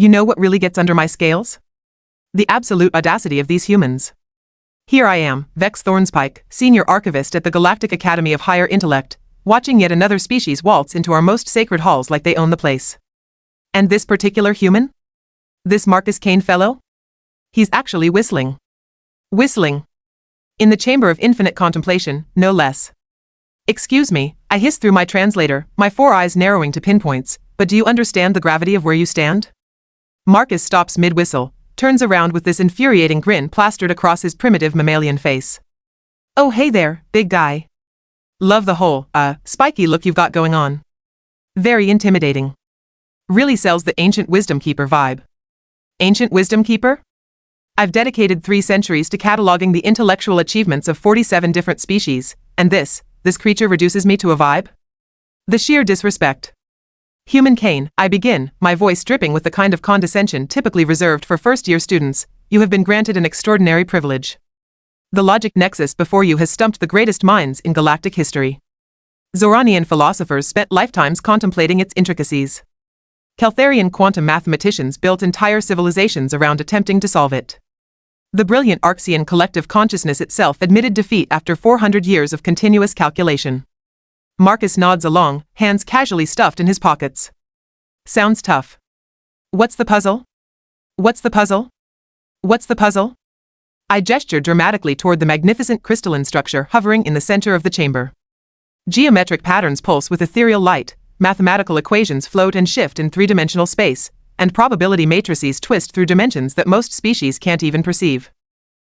You know what really gets under my scales? The absolute audacity of these humans. Here I am, Vex Thornspike, senior archivist at the Galactic Academy of Higher Intellect, watching yet another species waltz into our most sacred halls like they own the place. And this particular human? This Marcus Kane fellow? He's actually whistling. Whistling. In the chamber of infinite contemplation, no less. Excuse me, I hiss through my translator, my 4 eyes narrowing to pinpoints, but do you understand the gravity of where you stand? Marcus stops mid-whistle, turns around with this infuriating grin plastered across his primitive mammalian face. Oh hey there, big guy. Love the whole, spiky look you've got going on. Very intimidating. Really sells the Ancient Wisdom Keeper vibe. Ancient Wisdom Keeper? I've dedicated 3 centuries to cataloging the intellectual achievements of 47 different species, and this creature reduces me to a vibe? The sheer disrespect. Human Kane, I begin, my voice dripping with the kind of condescension typically reserved for first-year students. You have been granted an extraordinary privilege. The logic nexus before you has stumped the greatest minds in galactic history. Zoranian philosophers spent lifetimes contemplating its intricacies. Keltharian quantum mathematicians built entire civilizations around attempting to solve it. The brilliant Arxian collective consciousness itself admitted defeat after 400 years of continuous calculation. Marcus nods along, hands casually stuffed in his pockets. Sounds tough. What's the puzzle? What's the puzzle? What's the puzzle? I gestured dramatically toward the magnificent crystalline structure hovering in the center of the chamber. Geometric patterns pulse with ethereal light, mathematical equations float and shift in 3-dimensional space, and probability matrices twist through dimensions that most species can't even perceive.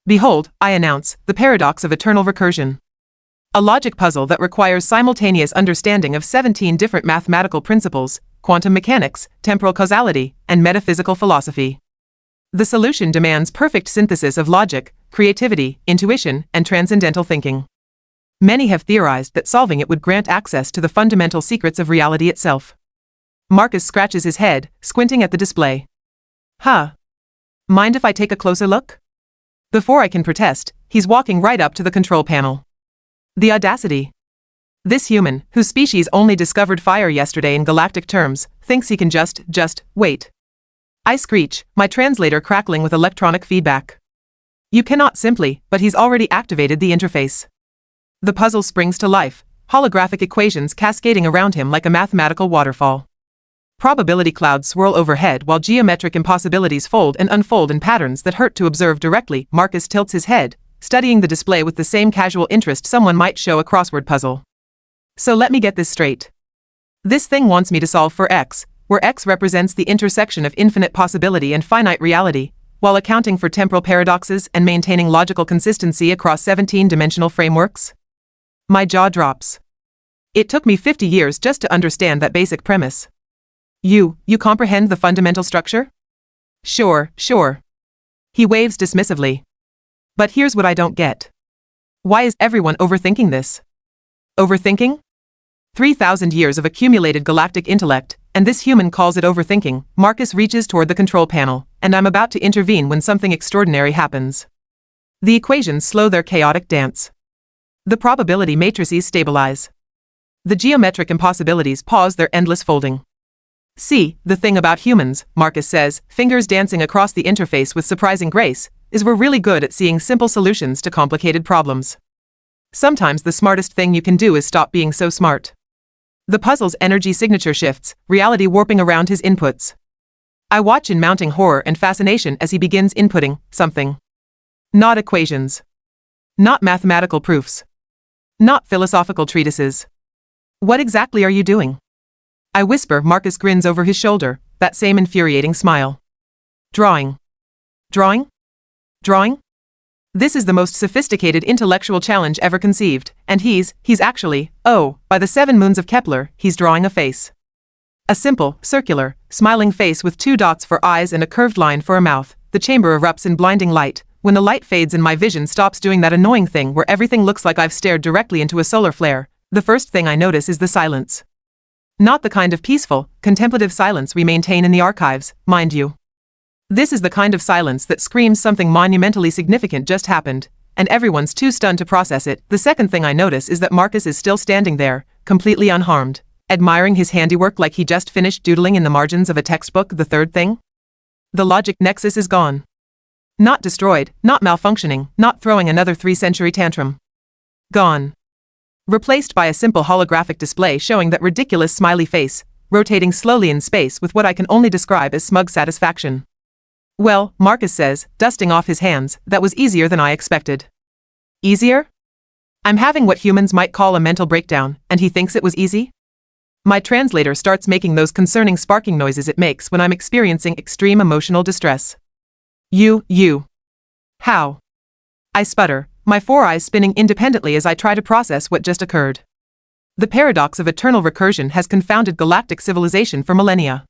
Behold, I announce, the paradox of eternal recursion. A logic puzzle that requires simultaneous understanding of 17 different mathematical principles, quantum mechanics, temporal causality, and metaphysical philosophy. The solution demands perfect synthesis of logic, creativity, intuition, and transcendental thinking. Many have theorized that solving it would grant access to the fundamental secrets of reality itself. Marcus scratches his head, squinting at the display. Huh. Mind if I take a closer look? Before I can protest, he's walking right up to the control panel. The audacity. This human, whose species only discovered fire yesterday in galactic terms, thinks he can just wait. I screech, my translator crackling with electronic feedback. You cannot simply, but he's already activated the interface. The puzzle springs to life, holographic equations cascading around him like a mathematical waterfall. Probability clouds swirl overhead while geometric impossibilities fold and unfold in patterns that hurt to observe directly. Marcus tilts his head, studying the display with the same casual interest someone might show a crossword puzzle. So let me get this straight. This thing wants me to solve for X, where X represents the intersection of infinite possibility and finite reality, while accounting for temporal paradoxes and maintaining logical consistency across 17-dimensional frameworks? My jaw drops. It took me 50 years just to understand that basic premise. You comprehend the fundamental structure? Sure. He waves dismissively. But here's what I don't get. Why is everyone overthinking this? Overthinking? 3,000 years of accumulated galactic intellect, and this human calls it overthinking. Marcus reaches toward the control panel, and I'm about to intervene when something extraordinary happens. The equations slow their chaotic dance. The probability matrices stabilize. The geometric impossibilities pause their endless folding. See, the thing about humans, Marcus says, fingers dancing across the interface with surprising grace, is we're really good at seeing simple solutions to complicated problems. Sometimes the smartest thing you can do is stop being so smart. The puzzle's energy signature shifts, reality warping around his inputs. I watch in mounting horror and fascination as he begins inputting something. Not equations. Not mathematical proofs. Not philosophical treatises. What exactly are you doing? I whisper. Marcus grins over his shoulder, that same infuriating smile. Drawing. Drawing? This is the most sophisticated intellectual challenge ever conceived, and he's actually, by the 7 moons of Kepler, he's drawing a face. A simple, circular, smiling face with 2 dots for eyes and a curved line for a mouth. The chamber erupts in blinding light. When the light fades and my vision stops doing that annoying thing where everything looks like I've stared directly into a solar flare, the first thing I notice is the silence. Not the kind of peaceful, contemplative silence we maintain in the archives, mind you. This is the kind of silence that screams something monumentally significant just happened, and everyone's too stunned to process it. The second thing I notice is that Marcus is still standing there, completely unharmed, admiring his handiwork like he just finished doodling in the margins of a textbook. The third thing? The logic nexus is gone. Not destroyed, not malfunctioning, not throwing another 3-century tantrum. Gone. Replaced by a simple holographic display showing that ridiculous smiley face, rotating slowly in space with what I can only describe as smug satisfaction. Well, Marcus says, dusting off his hands, that was easier than I expected. Easier? I'm having what humans might call a mental breakdown, and he thinks it was easy? My translator starts making those concerning sparking noises it makes when I'm experiencing extreme emotional distress. You. How? I sputter, my 4 eyes spinning independently as I try to process what just occurred. The paradox of eternal recursion has confounded galactic civilization for millennia.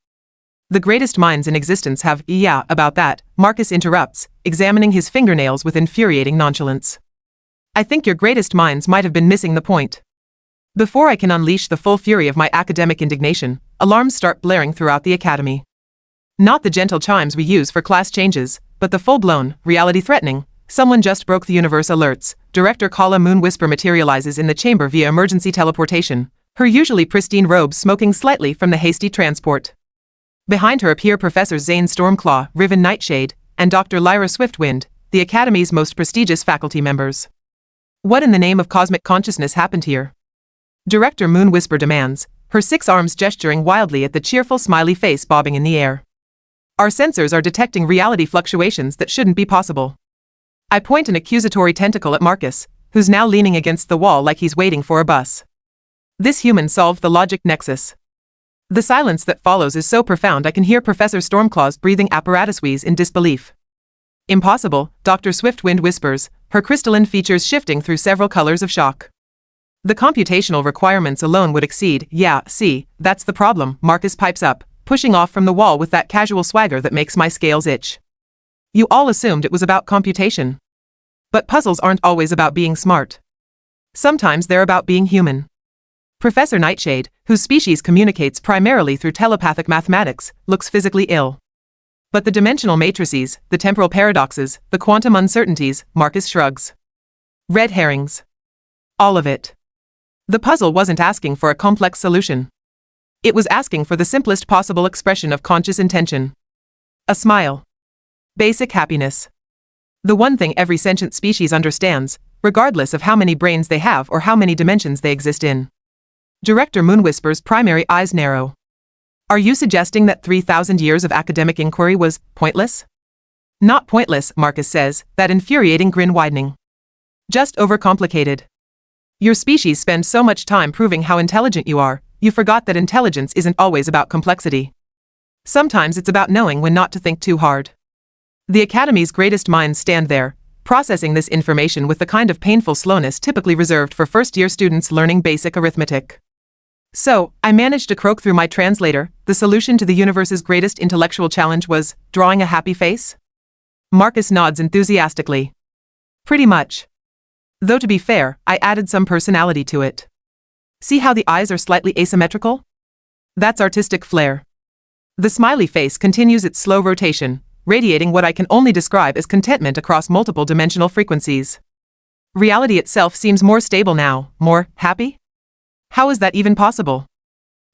The greatest minds in existence have, yeah, about that, Marcus interrupts, examining his fingernails with infuriating nonchalance. I think your greatest minds might have been missing the point. Before I can unleash the full fury of my academic indignation, alarms start blaring throughout the academy. Not the gentle chimes we use for class changes, but the full-blown, reality-threatening, someone just broke the universe alerts. Director Kala Moon Whisper materializes in the chamber via emergency teleportation, her usually pristine robes smoking slightly from the hasty transport. Behind her appear Professor Zane Stormclaw, Riven Nightshade, and Dr. Lyra Swiftwind, the Academy's most prestigious faculty members. What in the name of cosmic consciousness happened here? Director Moon Whisper demands, her 6 arms gesturing wildly at the cheerful smiley face bobbing in the air. Our sensors are detecting reality fluctuations that shouldn't be possible. I point an accusatory tentacle at Marcus, who's now leaning against the wall like he's waiting for a bus. This human solved the logic nexus. The silence that follows is so profound I can hear Professor Stormclaw's breathing apparatus wheeze in disbelief. Impossible, Dr. Swiftwind whispers, her crystalline features shifting through several colors of shock. The computational requirements alone would exceed, yeah, see, that's the problem, Marcus pipes up, pushing off from the wall with that casual swagger that makes my scales itch. You all assumed it was about computation. But puzzles aren't always about being smart. Sometimes they're about being human. Professor Nightshade, whose species communicates primarily through telepathic mathematics, looks physically ill. But the dimensional matrices, the temporal paradoxes, the quantum uncertainties, Marcus shrugs. Red herrings. All of it. The puzzle wasn't asking for a complex solution. It was asking for the simplest possible expression of conscious intention. A smile. Basic happiness. The one thing every sentient species understands, regardless of how many brains they have or how many dimensions they exist in. Director Moonwhisper's primary eyes narrow. Are you suggesting that 3,000 years of academic inquiry was pointless? Not pointless, Marcus says, that infuriating grin widening. Just overcomplicated. Your species spends so much time proving how intelligent you are, you forgot that intelligence isn't always about complexity. Sometimes it's about knowing when not to think too hard. The Academy's greatest minds stand there, processing this information with the kind of painful slowness typically reserved for first-year students learning basic arithmetic. So, I managed to croak through my translator, the solution to the universe's greatest intellectual challenge was drawing a happy face? Marcus nods enthusiastically. Pretty much. Though to be fair, I added some personality to it. See how the eyes are slightly asymmetrical? That's artistic flair. The smiley face continues its slow rotation, radiating what I can only describe as contentment across multiple dimensional frequencies. Reality itself seems more stable now, more happy? How is that even possible?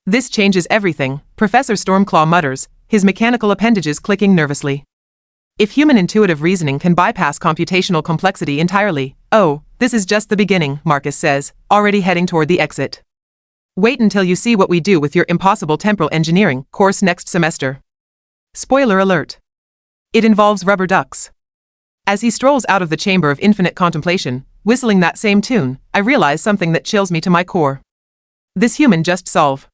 This changes everything, Professor Stormclaw mutters, his mechanical appendages clicking nervously. If human intuitive reasoning can bypass computational complexity entirely, oh, this is just the beginning, Marcus says, already heading toward the exit. Wait until you see what we do with your impossible temporal engineering course next semester. Spoiler alert. It involves rubber ducks. As he strolls out of the chamber of infinite contemplation, whistling that same tune, I realize something that chills me to my core. This human just solved